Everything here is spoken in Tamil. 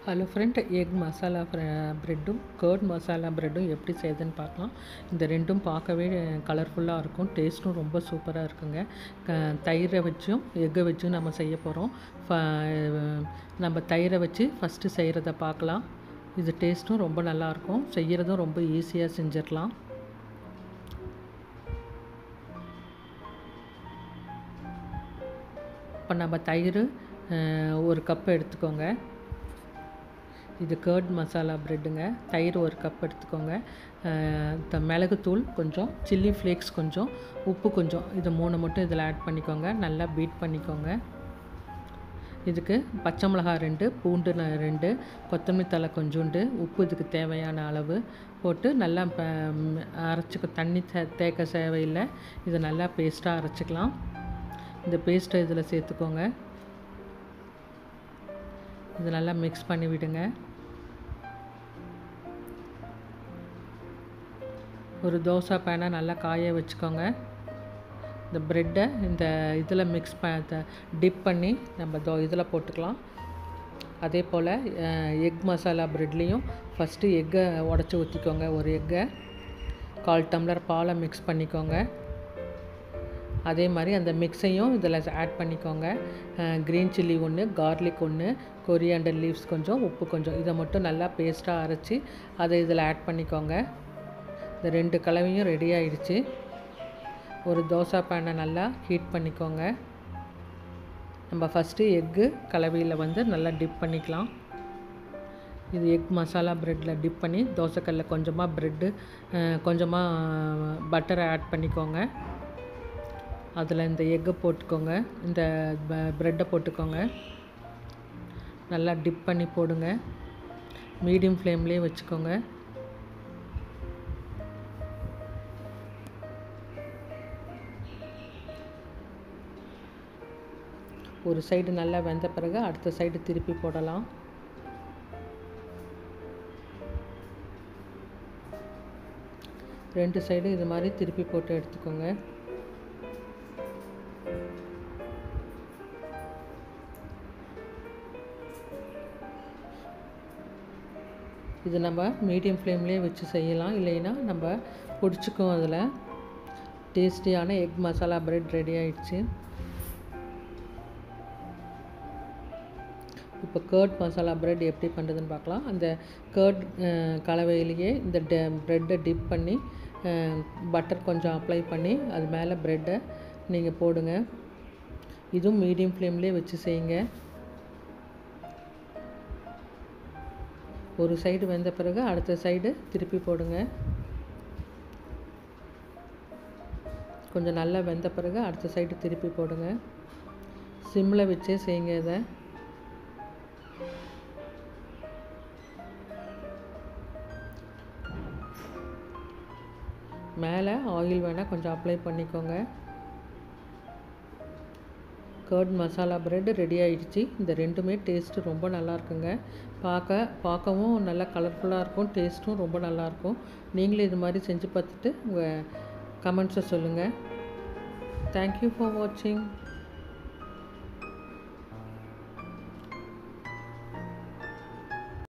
ஹலோ ஃப்ரெண்ட், எக் மசாலா ப்ரெட்டும் கர்ட் மசாலா ப்ரெட்டும் எப்படி செய்யுதுன்னு பார்க்கலாம். இந்த ரெண்டும் பார்க்கவே கலர்ஃபுல்லாக இருக்கும், டேஸ்ட்டும் ரொம்ப சூப்பராக இருக்குங்க. தயிரை வச்சும் எக்கை வச்சும் நம்ம செய்ய போகிறோம். நம்ம தயிரை வச்சு ஃபஸ்ட்டு செய்கிறத பார்க்கலாம். இது டேஸ்ட்டும் ரொம்ப நல்லாயிருக்கும், செய்கிறதும் ரொம்ப ஈஸியாக செஞ்சிடலாம். இப்போ நம்ம தயிர் ஒரு கப் எடுத்துக்கோங்க. இது கர்ட் மசாலா ப்ரெட்டுங்க. தயிர் ஒரு கப் எடுத்துக்கோங்க. மிளகுத்தூள் கொஞ்சம், சில்லி ஃப்ளேக்ஸ் கொஞ்சம், உப்பு கொஞ்சம், இது 3 மட்டும் இதில் ஆட் பண்ணிக்கோங்க. நல்லா பீட் பண்ணிக்கோங்க. இதுக்கு பச்சை மிளகாய் 2, பூண்டு 2, கொத்தமல்லி தழை கொஞ்சோண்டு, உப்பு இதுக்கு தேவையான அளவு போட்டு நல்லா தண்ணி தேக்க தேவையில்லை. இதை நல்லா பேஸ்ட்டாக அரைச்சிக்கலாம். இந்த பேஸ்ட்டை இதில் சேர்த்துக்கோங்க. இது நல்லா மிக்ஸ் பண்ணி விடுங்க. ஒரு தோசை பேனை நல்லா காய வச்சுக்கோங்க. இந்த ப்ரெட்டை இந்த இதில் டிப் பண்ணி நம்ம இதில் போட்டுக்கலாம். அதே போல் எக் மசாலா ப்ரெட்லேயும் ஃபஸ்ட்டு எக்கை உடச்சி ஊற்றிக்கோங்க. ஒரு எக்கை 1/4 டம்ளர் பாலை மிக்ஸ் பண்ணிக்கோங்க. அதே மாதிரி அந்த மிக்ஸையும் இதில் ஆட் பண்ணிக்கோங்க. Green chilli 1, garlic 1, coriander leaves கொஞ்சம், உப்பு கொஞ்சம், இதை மட்டும் நல்லா பேஸ்ட்டாக அரைச்சி அதை இதில் ஆட் பண்ணிக்கோங்க. இந்த 2 கலவையும் ரெடி ஆகிடுச்சு. ஒரு தோசை பேனை நல்லா ஹீட் பண்ணிக்கோங்க. நம்ம ஃபஸ்ட்டு எக்கு கலவையில் நல்லா டிப் பண்ணிக்கலாம். இது எக் மசாலா ப்ரெட்டில் டிப் பண்ணி தோசைக்கல்லில் கொஞ்சமாக பட்டரை ஆட் பண்ணிக்கோங்க. அதில் இந்த எக்கை போட்டுக்கோங்க, இந்த ப்ரெட்டை போட்டுக்கோங்க. நல்லா டிப் பண்ணி போடுங்க. மீடியம் ஃப்ளேம்லேயே வச்சுக்கோங்க. ஒரு சைடு நல்லா வெந்த பிறகு அடுத்த சைடு திருப்பி போடலாம். ரெண்டு சைடு இது மாதிரி திருப்பி போட்டு எடுத்துக்கோங்க. இது நம்ம மீடியம் ஃப்ளேம்லேயே வச்சு செய்யலாம், இல்லைன்னா நம்ம பிடிச்சிக்கும். அதில் டேஸ்டியான எக் மசாலா ப்ரெட் ரெடி ஆகிடுச்சு. இப்போ கர்ட் மசாலா ப்ரெட் எப்படி பண்ணுறதுன்னு பார்க்கலாம். அந்த கர்ட் கலவையிலேயே இந்த ப்ரெட்டை டிப் பண்ணி பட்டர் கொஞ்சம் அப்ளை பண்ணி அது மேலே ப்ரெட்டை நீங்கள் போடுங்க. இதுவும் மீடியம் ஃப்ளேம்லேயே வச்சு செய்யுங்க. ஒரு சைடு வெந்த பிறகு அடுத்த சைடு திருப்பி போடுங்க. கொஞ்சம் நல்லா வெந்த பிறகு அடுத்த சைடு திருப்பி போடுங்க. சிம்மில் வச்சே செய்யுங்க. இதை மேலே ஆயில் வேணால் கொஞ்சம் அப்ளை பண்ணிக்கோங்க. கர்ட் மசாலா ப்ரெட் ரெடி ஆகிடுச்சு. இந்த ரெண்டுமே டேஸ்ட்டு ரொம்ப நல்லாயிருக்குங்க. பார்க்கவும் நல்லா கலர்ஃபுல்லாக இருக்கும், டேஸ்ட்டும் ரொம்ப நல்லாயிருக்கும். நீங்களும் இது மாதிரி செஞ்சு பார்த்துட்டு உங்கள் கமெண்ட்ஸை சொல்லுங்கள். தேங்க்யூ ஃபார் வாட்சிங்.